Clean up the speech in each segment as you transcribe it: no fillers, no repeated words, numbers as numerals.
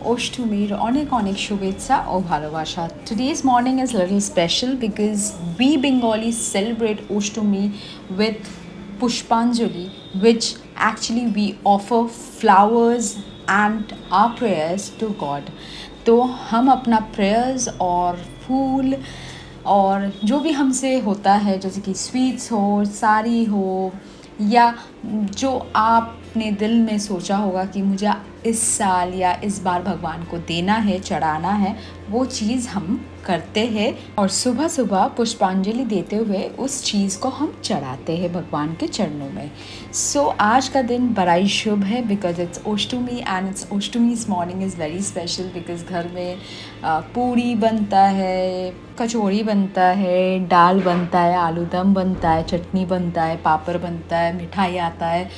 অষ্টমীর অনেক অনেক শুভেচ্ছা ও ভালোবাসা। Today's morning is a little special because we Bengalis celebrate Oshtami with Pushpanjali, which actually we offer flowers and our prayers to God. तो हम अपना प्रेयर्स और फूल और जो भी हमसे होता है, जैसे कि स्वीट्स हो, साड़ी हो, या जो आपने दिल में सोचा होगा कि मुझे इस साल या इस बार भगवान को देना है, चढ़ाना है, वो चीज़ हम करते हैं और सुबह सुबह पुष्पांजलि देते हुए उस चीज़ को हम चढ़ाते हैं भगवान के चरणों में। सो आज का दिन बड़ा ही शुभ है because it's Ashtami and it's Ashtami's morning is very special because घर में पूड़ी बनता है, कचौड़ी बनता है, दाल बनता है, आलू दम बनता है, चटनी बनता है, पापड़ बनता है, मिठाई आता है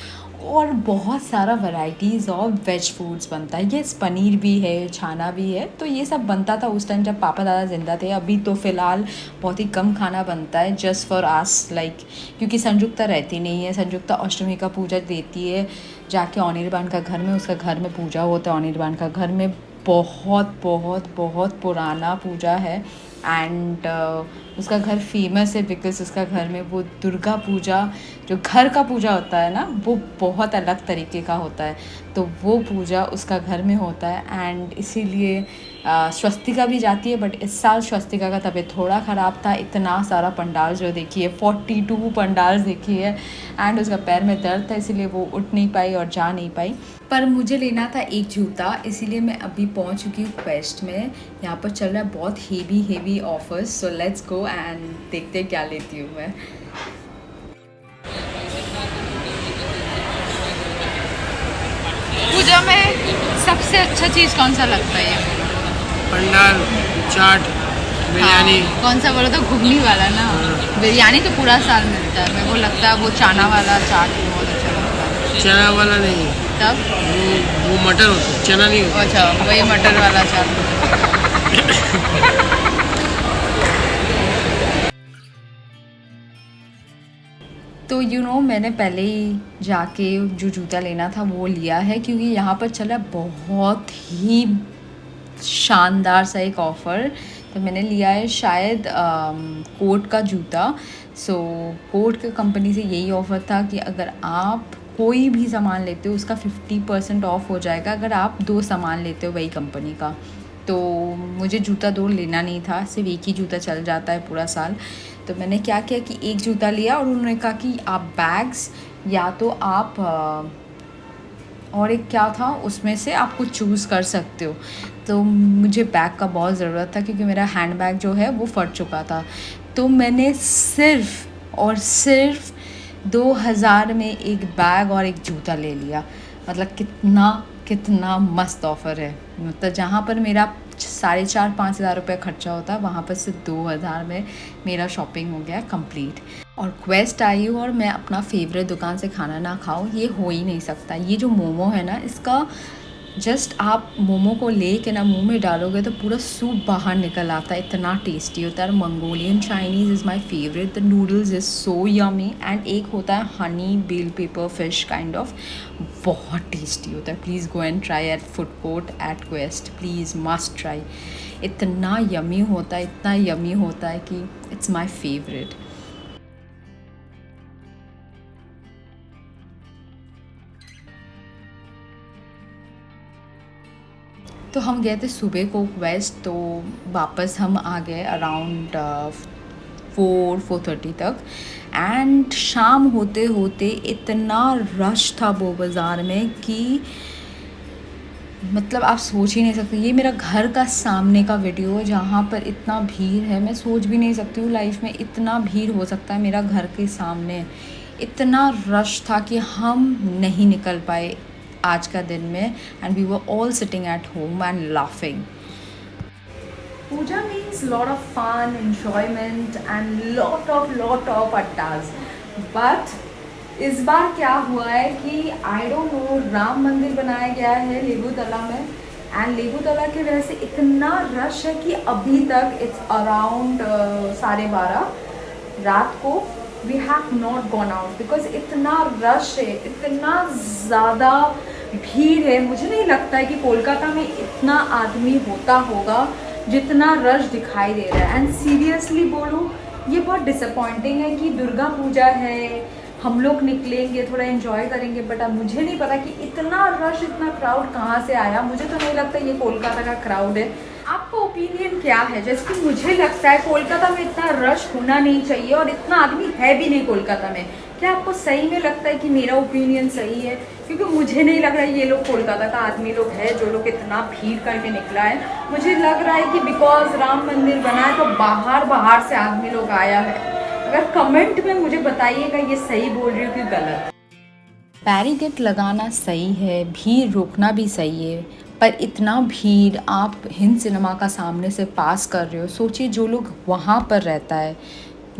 और बहुत सारा वैरायटीज़ ऑफ वेज फूड्स बनता है। यस, पनीर भी है, छाना भी है। तो ये सब बनता था उस टाइम जब पापा दादा ज़िंदा थे। अभी तो फ़िलहाल बहुत ही कम खाना बनता है जस्ट फॉर आस, लाइक क्योंकि संजुक्ता रहती नहीं है। संजुक्ता अष्टमी का पूजा देती है जाके अनिर्बान का घर में, उसका घर में पूजा होता है। अनिर्बान का घर में बहुत बहुत बहुत पुराना पूजा है एंड उसका घर फेमस है बिकॉज उसका घर में वो दुर्गा पूजा, जो घर का पूजा होता है ना, वो बहुत अलग तरीके का होता है। तो वो पूजा उसका घर में होता है एंड इसीलिए स्वस्तिका भी जाती है। बट इस साल स्वस्तिका का तबीयत थोड़ा ख़राब था। इतना सारा पंडाल जो देखिए 42 पंडाल देखी है एंड उसका पैर में दर्द था, इसीलिए वो उठ नहीं पाई और जा नहीं पाई। पर मुझे लेना था एक जूता, इसीलिए मैं अभी पहुंच चुकी हूँ क्वेस्ट में। यहाँ पर चल रहा है बहुत heavy offers. So let's go and देखते हैं क्या लेती हूँ मैं। पूजा में सबसे अच्छा चीज़ कौन सा लगता है? पंडाल, चाट, बिरयानी। हाँ, कौन सा बोलो तो घुगनी वाला ना। बिरयानी तो पूरा साल मिलता है। मेरे को लगता है वो चाना वाला चाट बहुत अच्छा लगता है। चना वाला नहीं, तब वो मटर होता है, चना नहीं होता। अच्छा, वही मटर वाला चाट। तो मैंने पहले ही जाके जो जूता लेना था वो लिया है क्योंकि यहाँ पर चला बहुत ही शानदार सा एक ऑफ़र। तो मैंने लिया है शायद कोट का जूता। सो कोट के कंपनी से यही ऑफ़र था कि अगर आप कोई भी सामान लेते हो उसका 50% ऑफ हो जाएगा अगर आप 2 सामान लेते हो वही कंपनी का। तो मुझे जूता 2 लेना नहीं था, सिर्फ एक ही जूता चल जाता है पूरा साल। तो मैंने क्या किया कि एक जूता लिया और उन्होंने कहा कि आप बैग्स या तो आप और एक क्या था उसमें से आप कुछ चूज़ कर सकते हो। तो मुझे बैग का बहुत ज़रूरत था क्योंकि मेरा हैंड बैग जो है वो फट चुका था। तो मैंने सिर्फ़ और सिर्फ 2000 में एक बैग और एक जूता ले लिया। मतलब कितना मस्त ऑफ़र है। मतलब जहाँ पर मेरा 4,500-5 हज़ार रुपये खर्चा होता है वहाँ पर सिर्फ 2000 में मेरा शॉपिंग हो गया कंप्लीट। और क्वेस्ट आई हूँ और मैं अपना फेवरेट दुकान से खाना ना खाऊँ, ये हो ही नहीं सकता। ये जो मोमो है ना, इसका जस्ट आप मोमो को ले के ना मुंह में डालोगे तो पूरा सूप बाहर निकल आता है, इतना टेस्टी होता है। Mongolian Chinese is my favourite. The noodles is so yummy and एक होता है honey bell pepper fish kind of, बहुत टेस्टी होता है। Please go and try at food court at Quest, please must try. इतना yummy होता है, इतना यमी होता है कि इट्स माई फेवरेट। तो हम गए थे सुबह को वेस्ट, तो वापस हम आ गए अराउंड 4-4:30 तक एंड शाम होते होते इतना रश था वो बाज़ार में कि मतलब आप सोच ही नहीं सकते। ये मेरा घर का सामने का वीडियो है जहाँ पर इतना भीड़ है, मैं सोच भी नहीं सकती हूँ लाइफ में इतना भीड़ हो सकता है। मेरा घर के सामने इतना रश था कि हम नहीं निकल पाए आज का दिन में and we were all sitting at home and laughing. Puja means lot of fun, enjoyment and lot of addas. But इस बार क्या हुआ है कि आई डोंट नो, राम मंदिर बनाया गया है लेबू तला में एंड लेबू तला की वजह से इतना रश है कि अभी तक इट्स अराउंड 12:30 रात को we have not gone out because इतना रश है, इतना ज़्यादा भीड़ है। मुझे नहीं लगता है कि कोलकाता में इतना आदमी होता होगा जितना रश दिखाई दे रहा है। एंड सीरियसली बोलूँ, ये बहुत डिसअपॉइंटिंग है कि दुर्गा पूजा है, हम लोग निकलेंगे, थोड़ा एंजॉय करेंगे, बट अब मुझे नहीं पता कि इतना रश, इतना क्राउड कहाँ से आया। मुझे तो नहीं लगता ये कोलकाता का क्राउड है। आपका ओपिनियन क्या है? जैसे कि मुझे लगता है कोलकाता में इतना रश होना नहीं चाहिए और इतना आदमी है भी नहीं कोलकाता में। क्या आपको सही में लगता है कि मेरा ओपिनियन सही है? क्योंकि मुझे नहीं लग रहा है ये लोग कोलकाता का आदमी लोग है जो लोग इतना भीड़ करके निकला है। मुझे लग रहा है कि बिकॉज राम मंदिर बना है तो बाहर बाहर से आदमी लोग आया है। अगर कमेंट में मुझे बताइएगा ये सही बोल रही हूँ कि गलत। बैरिकेड लगाना सही है, भीड़ रोकना भी सही है, पर इतना भीड़ आप हिंद सिनेमा का सामने से पास कर रहे हो। सोचिए जो लोग वहाँ पर रहता है,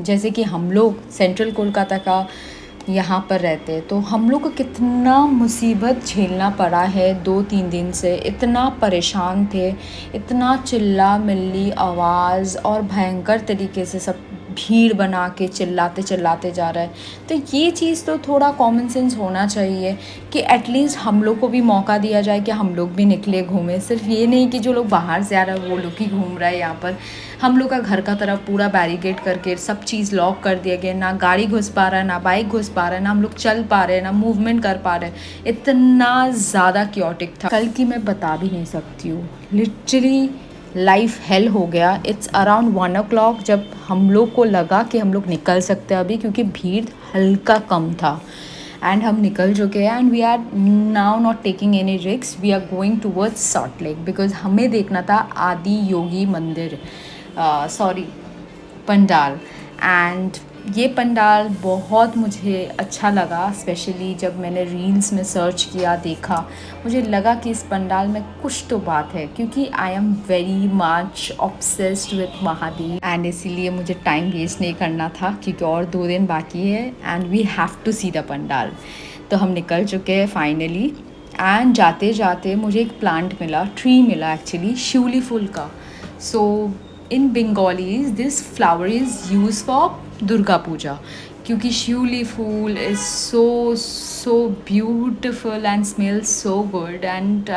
जैसे कि हम लोग सेंट्रल कोलकाता का यहाँ पर रहते हैं, तो हम लोग को कितना मुसीबत झेलना पड़ा है 2-3 दिन से। इतना परेशान थे, इतना चिल्ला मिल्ली आवाज़ और भयंकर तरीके से सब भीड़ बना के चिल्लाते चिल्लाते जा रहा है। तो ये चीज़ तो थोड़ा कॉमन सेंस होना चाहिए कि एटलीस्ट हम लोग को भी मौका दिया जाए कि हम लोग भी निकले घूमें। सिर्फ ये नहीं कि जो लोग बाहर से आ रहा है वो लोग ही घूम रहा है। यहाँ पर हम लोग का घर का तरफ पूरा बैरिकेड करके सब चीज़ लॉक कर दिया गया, ना गाड़ी घुस पा रहा है, ना बाइक घुस पा रहा है, ना हम लोग चल पा रहे हैं, ना मूवमेंट कर पा रहे हैं। इतना ज़्यादा क्योटिक था कल की मैं बता भी नहीं सकती हूँ। लिटरली लाइफ हेल हो गया। इट्स अराउंड 1 o'clock जब हम लोग को लगा कि हम लोग निकल सकते हैं अभी, क्योंकि भीड़ हल्का कम था एंड हम निकल चुके हैं। And we are now not taking any risk, we are going towards Salt Lake because हमें देखना था आदि योगी मंदिर, पंडाल। एंड ये पंडाल बहुत मुझे अच्छा लगा, स्पेशली जब मैंने रील्स में सर्च किया, देखा, मुझे लगा कि इस पंडाल में कुछ तो बात है, क्योंकि I am very much obsessed with Mahadev. And इसीलिए मुझे टाइम वेस्ट नहीं करना था क्योंकि और 2 दिन बाकी है and we have to see the pandal. तो हम निकल चुके हैं फाइनली। एंड जाते जाते मुझे एक प्लांट मिला, ट्री मिला एक्चुअली, शिवली फूल का। सो in Bengalis this flower is used for Durga Puja, क्योंकि शिवली फूल is so beautiful and smells so good and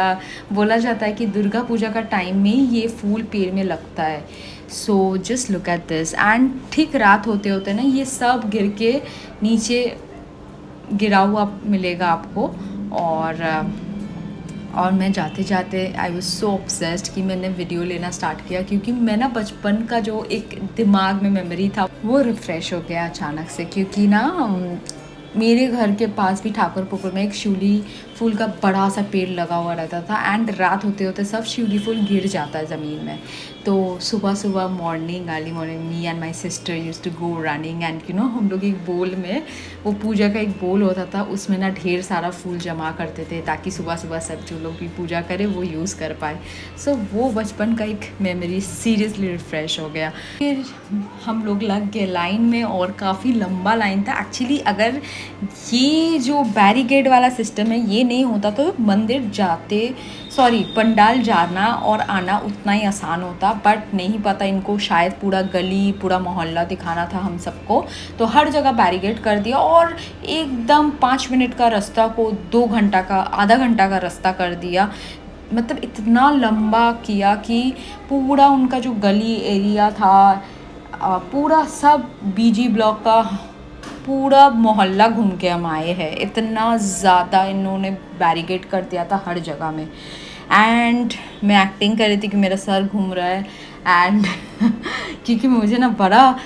बोला जाता है कि दुर्गा पूजा का टाइम में ये फूल पेड़ में लगता है। So just look at this. And ठीक रात होते होते ना ये सब गिर के नीचे गिरा हुआ मिलेगा आपको। और मैं जाते जाते आई वॉज सो ऑब्सेस्ड कि मैंने वीडियो लेना स्टार्ट किया, क्योंकि मैं ना बचपन का जो एक दिमाग में मेमोरी था वो रिफ़्रेश हो गया अचानक से। क्योंकि ना मेरे घर के पास भी ठाकुरपुकुर में एक शिवली फूल का बड़ा सा पेड़ लगा हुआ रहता था एंड रात होते होते सब शिवली फूल गिर जाता है ज़मीन में। तो सुबह सुबह morning, early morning, me and my sister use to go running and हम लोग एक बोल में, वो पूजा का एक बोल होता था, उसमें ना ढेर सारा फूल जमा करते थे ताकि सुबह सुबह सब जो लोग भी पूजा करे वो यूज़ कर पाए। सो वो बचपन का एक मेमोरी सीरियसली रिफ़्रेश हो गया। फिर हम लोग लग गए लाइन में और काफ़ी लंबा लाइन था एक्चुअली। अगर ये जो बैरिकेड वाला सिस्टम है ये नहीं होता तो मंदिर पंडाल जाना और आना उतना ही आसान होता, बट नहीं पता इनको शायद पूरा गली पूरा मोहल्ला दिखाना था हम सबको, तो हर जगह बैरिकेड कर दिया और एकदम 5 मिनट का रास्ता को 2 घंटा का, आधा घंटा का रास्ता कर दिया। मतलब इतना लंबा किया कि पूरा उनका जो गली एरिया था, पूरा सब बीजी ब्लॉक का पूरा मोहल्ला घूम के हम आए हैं। इतना ज़्यादा इन्होंने बैरिकेड कर दिया था हर जगह में। एंड मैं एक्टिंग कर रही थी कि मेरा सर घूम रहा है एंड क्योंकि मुझे ना बड़ा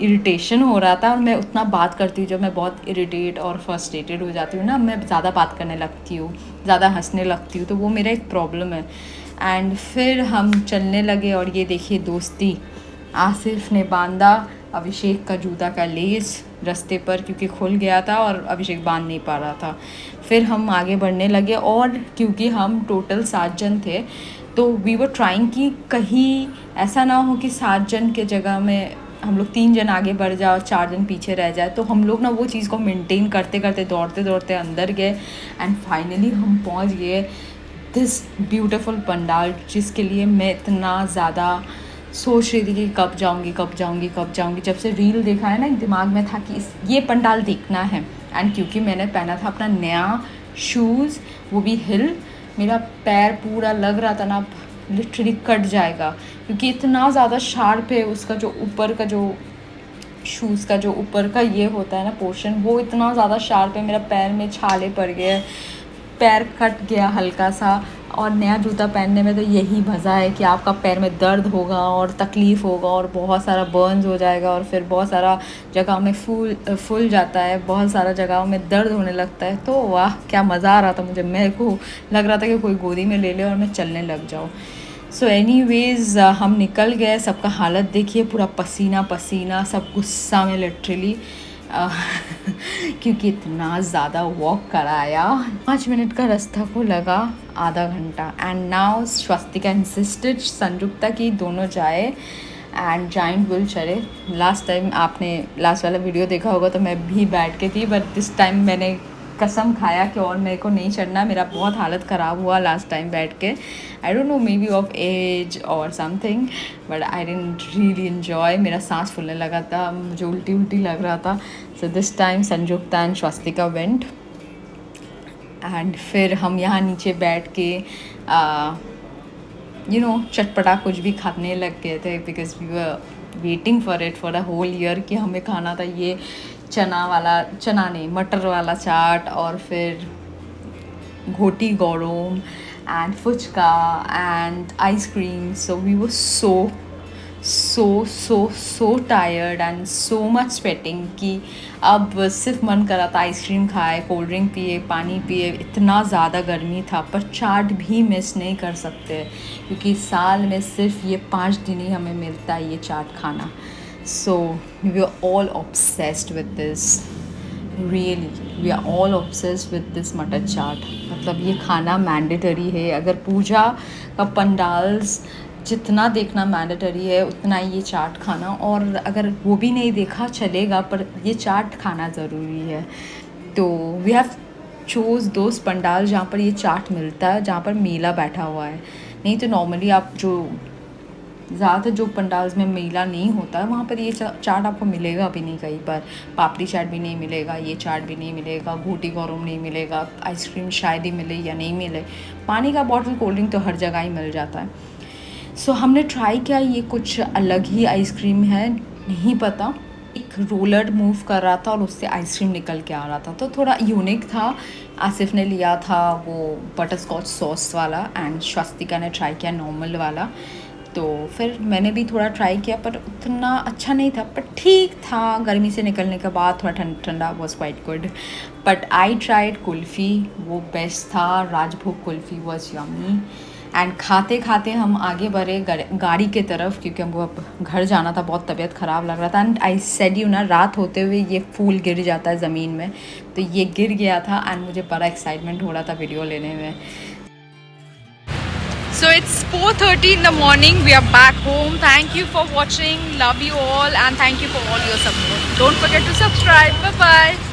इरिटेशन हो रहा था और मैं उतना बात करती हूँ, जब मैं बहुत इरिटेट और फ्रस्ट्रेटेड हो जाती हूँ ना, मैं ज़्यादा बात करने लगती हूँ, ज़्यादा हंसने लगती हूँ, तो वो मेरा एक प्रॉब्लम है। एंड फिर हम चलने लगे और ये देखिए दोस्ती, आसिफ ने बांधा अभिषेक का जूता का लेस रास्ते पर, क्योंकि खुल गया था और अभिषेक बांध नहीं पा रहा था। फिर हम आगे बढ़ने लगे और क्योंकि हम टोटल 7 जन थे तो वी वर ट्राइंग कि कहीं ऐसा ना हो कि 7 जन के जगह में हम लोग 3 जन आगे बढ़ जाए और 4 जन पीछे रह जाए। तो हम लोग ना वो चीज़ को मेंटेन करते करते दौड़ते दौड़ते अंदर गए एंड फाइनली हम पहुंच गए दिस ब्यूटीफुल पंडाल, जिसके लिए मैं इतना ज़्यादा सोच रही थी कि कब जाऊंगी। जब से रील देखा है ना, दिमाग में था कि ये पंडाल देखना है। एंड क्योंकि मैंने पहना था अपना नया शूज़, वो भी हिल। मेरा पैर पूरा लग रहा था ना लिटरली कट जाएगा, क्योंकि इतना ज़्यादा शार्प है उसका जो ऊपर का जो शूज़ का जो ऊपर का ये होता है ना पोर्शन, वो इतना ज़्यादा शार्प है। मेरा पैर में छाले पड़ गए, पैर कट गया हल्का सा। और नया जूता पहनने में तो यही मज़ा है कि आपका पैर में दर्द होगा और तकलीफ़ होगा और बहुत सारा बर्न्स हो जाएगा, और फिर बहुत सारा जगह में फूल जाता है, बहुत सारा जगहों में दर्द होने लगता है। तो वाह क्या मज़ा आ रहा था मुझे, मेरे को लग रहा था कि कोई गोदी में ले ले और मैं चलने लग जाऊँ। सो एनीवेज़ हम निकल गए। सबका हालत देखिए, पूरा पसीना पसीना, सब गुस्सा में लिटरली क्योंकि इतना ज़्यादा वॉक कराया। 5 मिनट का रास्ता को लगा आधा घंटा। एंड नाउ स्वस्तिका इंसिस्टेड संयुक्ता की दोनों जाए एंड जाइंट व्हील चढ़े। लास्ट टाइम आपने लास्ट वाला वीडियो देखा होगा तो मैं भी बैठ के थी, बट दिस टाइम मैंने कसम खाया कि और मेरे को नहीं चढ़ना। मेरा बहुत हालत ख़राब हुआ लास्ट टाइम बैठ के। I don't know, maybe of age और something, but I didn't really enjoy. मेरा सांस फूलने लगा था, मुझे उल्टी उल्टी लग रहा था। So this time Sanyukta and Swastika went. And फिर हम यहाँ नीचे बैठ के चटपटा कुछ भी खाने लग गए थे, because we were waiting for it for a whole year कि हमें खाना था ये चना नहीं मटर वाला चाट, और फिर ghoti gorom and phuchka and ice cream. So we were so tired and so much sweating कि अब सिर्फ मन करा था आइसक्रीम खाए, कोल्ड ड्रिंक पिए, पानी पिए. इतना ज़्यादा गर्मी था, पर चाट भी मिस नहीं कर सकते क्योंकि साल में सिर्फ ये 5 दिन ही हमें मिलता है ये चाट खाना. So we are all obsessed with this. Really, we are all obsessed with this मटर चाट. मतलब ये खाना मैंडेटरी है. अगर पूजा का पंडाल्स जितना देखना मैंडेटरी है उतना ये चाट खाना, और अगर वो भी नहीं देखा चलेगा पर ये चाट खाना ज़रूरी है. तो वी हैव चोज दोस्त पंडाल जहाँ पर ये चाट मिलता है, जहाँ पर मेला बैठा हुआ है. नहीं तो नॉर्मली आप जो ज़्यादातर जो पंडाल्स में मेला नहीं होता है वहाँ पर ये चाट आपको मिलेगा भी नहीं. कहीं पर पापड़ी चाट भी नहीं मिलेगा, ये चाट भी नहीं मिलेगा, घोटी गौरम नहीं मिलेगा, आइसक्रीम शायद ही मिले या नहीं मिले. पानी का बॉटल, कोल्ड ड्रिंक तो हर जगह ही मिल जाता है. सो हमने ट्राई किया, ये कुछ अलग ही आइसक्रीम है, नहीं पता. एक रोलर मूव कर रहा था और उससे आइसक्रीम निकल के आ रहा था, तो थोड़ा यूनिक था. आसिफ ने लिया था वो बटर स्कॉच सॉस वाला एंड स्वस्तिका ने ट्राई किया नॉर्मल वाला. तो फिर मैंने भी थोड़ा ट्राई किया, पर उतना अच्छा नहीं था, पर ठीक था. गर्मी से निकलने के बाद थोड़ा ठंडा was quite good. But I tried kulfi, वो बेस्ट था. राजभोग कुल्फ़ी वॉज यम्मी. एंड खाते खाते हम आगे बढ़े गाड़ी के तरफ, क्योंकि हमको अब घर जाना था. बहुत तबीयत ख़राब लग रहा था. एंड आई सेड यू ना, रात होते हुए ये फूल गिर जाता है ज़मीन में, तो ये गिर गया था एंड मुझे बड़ा एक्साइटमेंट हो रहा था वीडियो लेने में. So it's 4:30 in the morning. We are back home. Thank you for watching. Love you all and thank you for all your support. Don't forget to subscribe. Bye bye.